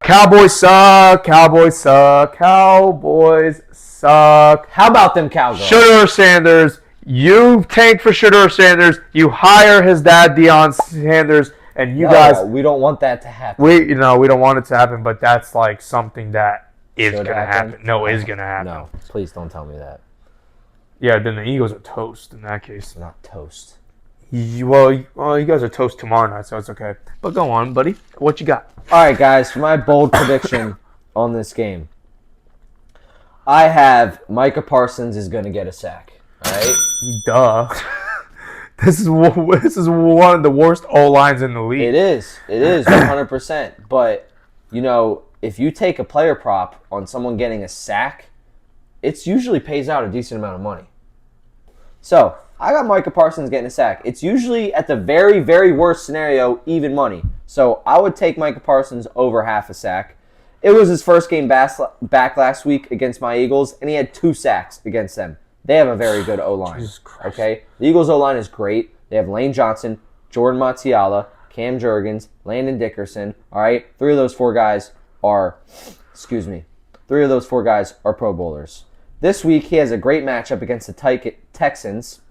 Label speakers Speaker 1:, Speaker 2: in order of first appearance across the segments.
Speaker 1: Cowboys suck. Cowboys suck. Cowboys suck.
Speaker 2: How about them Cowboys?
Speaker 1: Shedeur Sanders. You tank for Shedeur Sanders. You hire his dad, Deion Sanders, and you guys.
Speaker 2: We don't want that to happen.
Speaker 1: We don't want it to happen, but that's like something that is going to happen. No, is going to happen.
Speaker 2: No, please don't tell me that.
Speaker 1: Yeah, then the Eagles are toast in that case.
Speaker 2: They're not toast.
Speaker 1: Well, you guys are toast tomorrow night, so it's okay. But go on, buddy. What you got?
Speaker 2: All right, guys, for my bold prediction on this game, I have Micah Parsons is going to get a sack. All right?
Speaker 1: Duh. This is one of the worst O-lines in the league.
Speaker 2: It is 100%. But, if you take a player prop on someone getting a sack, it usually pays out a decent amount of money. So, I got Micah Parsons getting a sack. It's usually, at the very, very worst scenario, even money. So, I would take Micah Parsons over half a sack. It was his first game back last week against my Eagles, and he had 2 sacks against them. They have a very good O-line. Okay? The Eagles' O-line is great. They have Lane Johnson, Jordan Matiala, Cam Jurgens, Landon Dickerson. All right? 3 of those 4 guys are Pro Bowlers. This week, he has a great matchup against the Texans.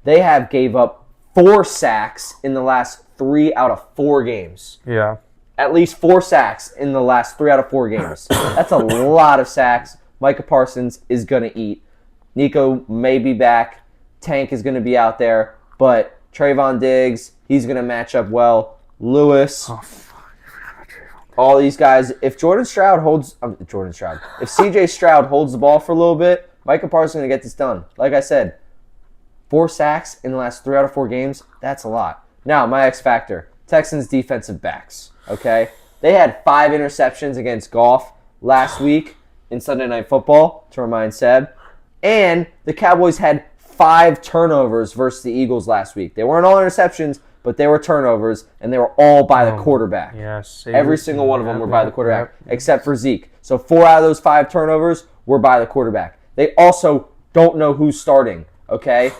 Speaker 2: They have gave up 4 sacks in the last 3 out of 4 games.
Speaker 1: Yeah.
Speaker 2: At least 4 sacks in the last 3 out of 4 games. That's a lot of sacks. Micah Parsons is going to eat. Nico may be back. Tank is going to be out there. But Trayvon Diggs, he's going to match up well. Lewis.
Speaker 1: Oh, fuck.
Speaker 2: All these guys. If CJ Stroud holds the ball for a little bit, Micah Parsons is going to get this done. Like I said, 4 sacks in the last 3 out of 4 games, that's a lot. Now, my X factor, Texans defensive backs, okay? They had 5 interceptions against Goff last week in Sunday Night Football, to remind Seb. And the Cowboys had 5 turnovers versus the Eagles last week. They weren't all interceptions, but they were turnovers, and they were all by the quarterback.
Speaker 1: Yes.
Speaker 2: Every single one of them were by the quarterback, except for Zeke. So 4 out of those 5 turnovers were by the quarterback. They also don't know who's starting, okay?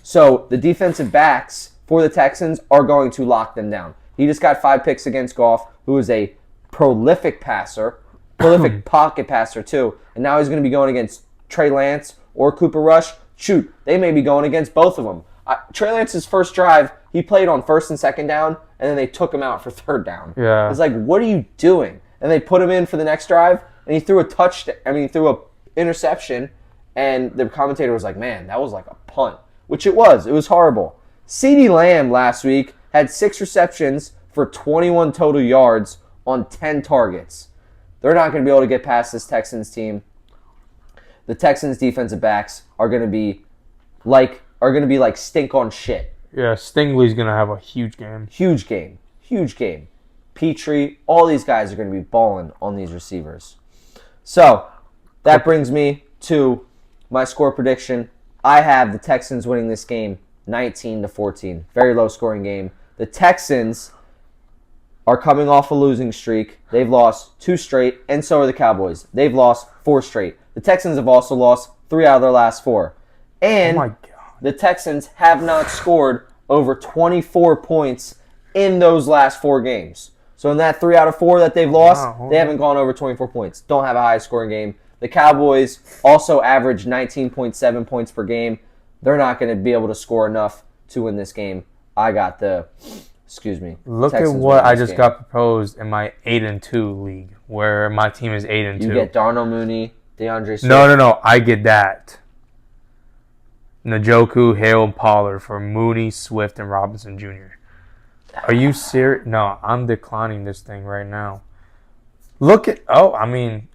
Speaker 2: So the defensive backs for the Texans are going to lock them down. He just got 5 picks against Goff, who is a prolific passer, prolific pocket passer too, and now he's going to be going against Trey Lance or Cooper Rush. Shoot, they may be going against both of them. Trey Lance's first drive, he played on 1st and 2nd down, and then they took him out for 3rd down.
Speaker 1: Yeah.
Speaker 2: It's like, what are you doing? And they put him in for the next drive, and he threw a interception, and the commentator was like, man, that was like a punt, which it was. It was horrible. CeeDee Lamb last week had 6 receptions for 21 total yards on 10 targets. They're not going to be able to get past this Texans team. The Texans defensive backs are going to be like stink on shit.
Speaker 1: Yeah, Stingley's going to have a huge game.
Speaker 2: Huge game. Petrie, all these guys are going to be balling on these receivers. So, that brings me to my score prediction. I have the Texans winning this game 19-14. Very low scoring game. The Texans are coming off a losing streak. They've lost 2 straight, and so are the Cowboys. They've lost 4 straight. The Texans have also lost 3 out of their last 4. And
Speaker 1: oh my God.
Speaker 2: The Texans have not scored over 24 points in those last 4 games. So in that 3 out of 4 that they've lost, they haven't gone over 24 points. Don't have a high scoring game. The Cowboys also average 19.7 points per game. They're not going to be able to score enough to win this game. I got the,
Speaker 1: Look
Speaker 2: Texans
Speaker 1: at what I just
Speaker 2: game.
Speaker 1: got proposed in my 8-2 league, where my team is 8-2.
Speaker 2: You get Darnell Mooney, DeAndre Swift.
Speaker 1: No. I get that. Njoku, Hale, and Pollard for Mooney, Swift, and Robinson Jr. Are you serious? No, I'm declining this thing right now. Look at...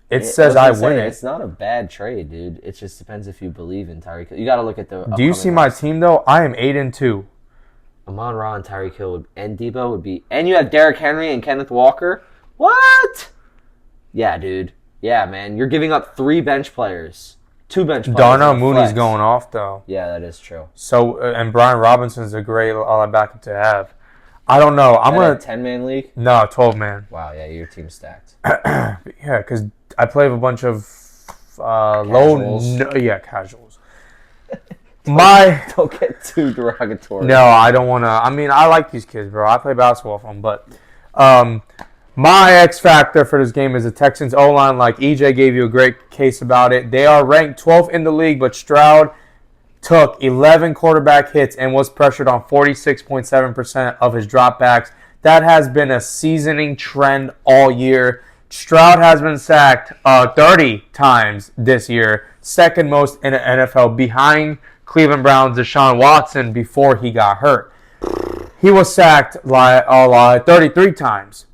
Speaker 1: it says I win it.
Speaker 2: It's not a bad trade, dude. It just depends if you believe in Tyreek Hill. You got to look at the...
Speaker 1: Do you see my team, though? I am 8-2.
Speaker 2: Amon-Ra and Tyreek Hill and Debo would be... And you have Derrick Henry and Kenneth Walker? What? Yeah, dude. Yeah, man. You're giving up 3 bench players. 2 bench players.
Speaker 1: Darnell Mooney's going off, though.
Speaker 2: Yeah, that is true.
Speaker 1: So, and Brian Robinson's a great backup to have. I don't know. I'm going to...
Speaker 2: 10-man league?
Speaker 1: No, 12-man.
Speaker 2: Wow, yeah, your team's stacked.
Speaker 1: Yeah, because I play with a bunch of
Speaker 2: Casuals.
Speaker 1: casuals.
Speaker 2: Don't get too derogatory.
Speaker 1: No, I don't want to. I like these kids, bro. I play basketball with them, but My X factor for this game is the Texans O-line. Like EJ gave you a great case about it. They are ranked 12th in the league, but Stroud took 11 quarterback hits and was pressured on 46.7% of his dropbacks. That has been a seasoning trend all year. Stroud has been sacked 30 times this year, second most in the NFL, behind Cleveland Browns' Deshaun Watson before he got hurt. He was sacked 33 times.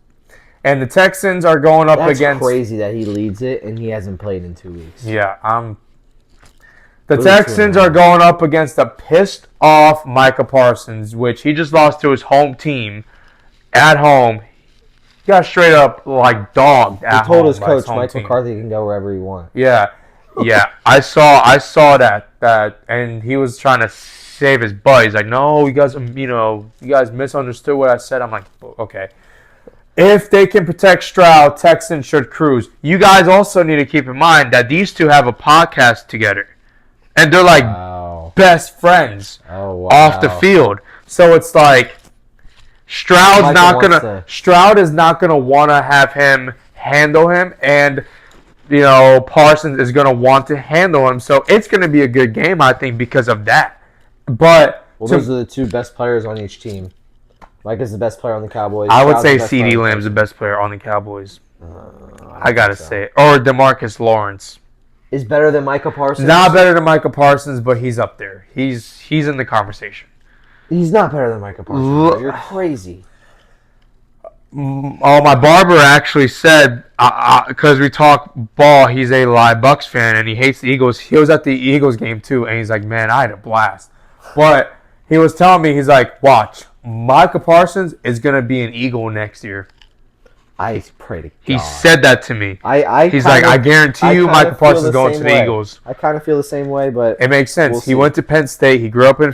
Speaker 1: And the Texans are going up against...
Speaker 2: That's crazy that he leads it and he hasn't played in 2 weeks.
Speaker 1: Yeah, the Texans are going up against a pissed-off Micah Parsons, which he just lost to his home team at home. He got straight up, dogged at home.
Speaker 2: He told his coach, Mike McCarthy, can go wherever he wants.
Speaker 1: Yeah. I saw that, and he was trying to save his butt. He's like, no, you guys misunderstood what I said. I'm like, okay. If they can protect Stroud, Texans should cruise. You guys also need to keep in mind that these two have a podcast together. And they're best friends off the field. So it's like Stroud is not gonna want to have him handle him, and Parsons is gonna want to handle him. So it's gonna be a good game, I think, because of that. But
Speaker 2: those are the two best players on each team. Mike is the best player on the Cowboys.
Speaker 1: I would say CeeDee Lamb's the best player on the Cowboys. I gotta say, or DeMarcus Lawrence
Speaker 2: is better than Micah Parsons.
Speaker 1: Not better than Micah Parsons, but he's up there. He's in the conversation.
Speaker 2: He's not better than Micah Parsons. You're crazy.
Speaker 1: My barber actually said, because we talk ball, he's a live Bucks fan and he hates the Eagles. He was at the Eagles game too, and he's like, man, I had a blast. But he was telling me, he's like, watch, Micah Parsons is going to be an Eagle next year.
Speaker 2: I pray to God.
Speaker 1: He said that to me.
Speaker 2: He's
Speaker 1: like, I guarantee you Micah Parsons is going to the Eagles.
Speaker 2: I kind of feel the same way, but
Speaker 1: it makes sense. He went to Penn State. He grew up in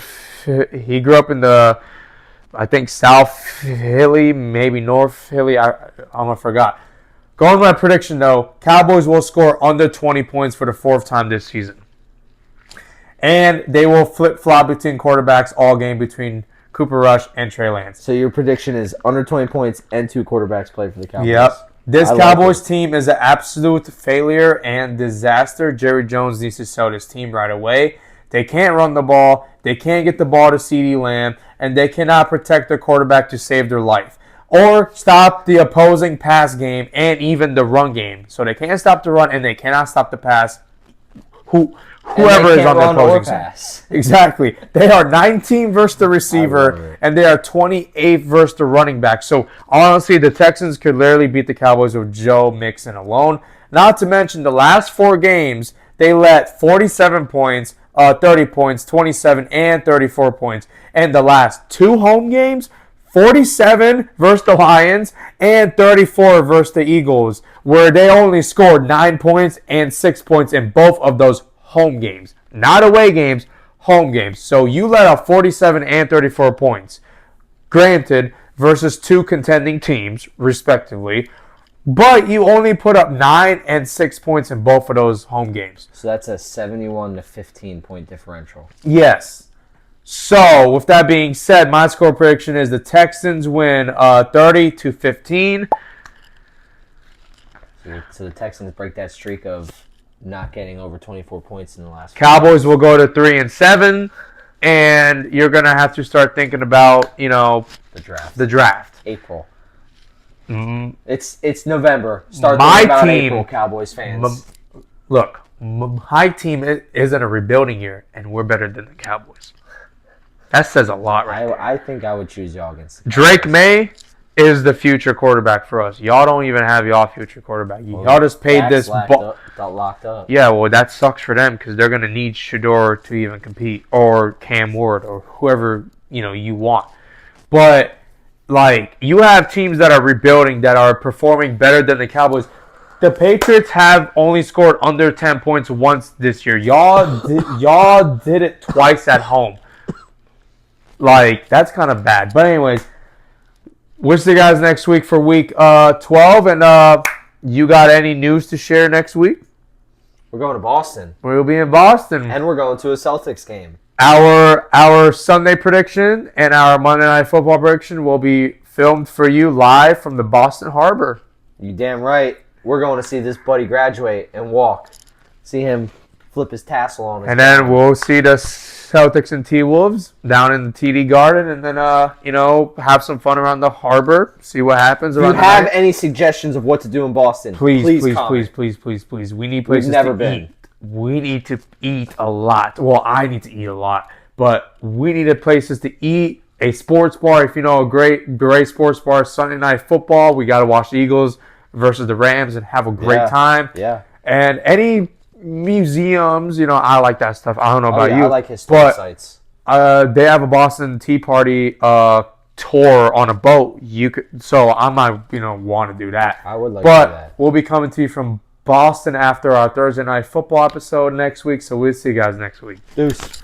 Speaker 1: the, I think, South Philly, maybe North Philly. I almost forgot. Going with my prediction, though, Cowboys will score under 20 points for the fourth time this season. And they will flip-flop between quarterbacks all game between Cooper Rush and Trey Lance.
Speaker 2: So your prediction is under 20 points and two quarterbacks play for the Cowboys.
Speaker 1: Yep. This Cowboys team is an absolute failure and disaster. Jerry Jones needs to sell this team right away. They can't run the ball. They can't get the ball to CeeDee Lamb. And they cannot protect their quarterback to save their life. Or stop the opposing pass game and even the run game. So they can't stop the run and they cannot stop the pass. Whoever is on the opposing side. Exactly. They are 19 versus the receiver, and they are 28 versus the running back. So, honestly, the Texans could literally beat the Cowboys with Joe Mixon alone. Not to mention, the last 4 games, they let 47 points, 30 points, 27, and 34 points. And the last 2 home games, 47 versus the Lions and 34 versus the Eagles, where they only scored 9 points and 6 points in both of those home games. Not away games, home games. So you let out 47 and 34 points. Granted, versus 2 contending teams, respectively. But you only put up 9 and 6 points in both of those home games.
Speaker 2: So that's a 71 to 15 point differential.
Speaker 1: Yes. So, with that being said, my score prediction is the Texans win 30-15.
Speaker 2: So the Texans break that streak of not getting over 24 points in the last.
Speaker 1: Cowboys will go to 3-7, and you're gonna have to start thinking about the draft.
Speaker 2: April.
Speaker 1: Mm-hmm.
Speaker 2: It's November. Start thinking about April, Cowboys fans.
Speaker 1: Look, my team is in a rebuilding year, and we're better than the Cowboys. That says a lot, right?
Speaker 2: I think I would choose y'all against
Speaker 1: Drake May is the future quarterback for us. Y'all don't even have y'all future quarterback. Y'all just paid this
Speaker 2: locked up.
Speaker 1: Yeah, well, that sucks for them because they're going to need Shador to even compete, or Cam Ward, or whoever you want. But you have teams that are rebuilding that are performing better than the Cowboys. The Patriots have only scored under 10 points once this year. Y'all did it twice at home. That's kind of bad. But anyways, we'll see you guys next week for week 12. And you got any news to share next week?
Speaker 2: We're going to Boston.
Speaker 1: We'll be in Boston.
Speaker 2: And we're going to a Celtics game.
Speaker 1: Our Sunday prediction and our Monday Night Football prediction will be filmed for you live from the Boston Harbor.
Speaker 2: You damn right. We're going to see this buddy graduate and walk. See him flip his tassel on his
Speaker 1: And then
Speaker 2: gown.
Speaker 1: we'll see the Celtics and T-Wolves down in the TD Garden, and then, have some fun around the harbor, see what happens.
Speaker 2: If you
Speaker 1: around the
Speaker 2: have
Speaker 1: night.
Speaker 2: any suggestions of what to do in Boston,
Speaker 1: Please,
Speaker 2: comment.
Speaker 1: please. We need places
Speaker 2: never
Speaker 1: to
Speaker 2: been.
Speaker 1: eat. We need to eat a lot. Well, I need to eat a lot, but we needed places to eat. A sports bar, if you know a great sports bar, Sunday Night Football. We got to watch the Eagles versus the Rams and have a great time.
Speaker 2: Yeah.
Speaker 1: And any museums, I like that stuff. I don't know about you.
Speaker 2: I like historic
Speaker 1: but,
Speaker 2: sites.
Speaker 1: They have a Boston Tea Party tour on a boat. So I might, want to do that.
Speaker 2: I would like to do that.
Speaker 1: We'll be coming to you from Boston after our Thursday Night Football episode next week. So we'll see you guys next week.
Speaker 2: Deuce.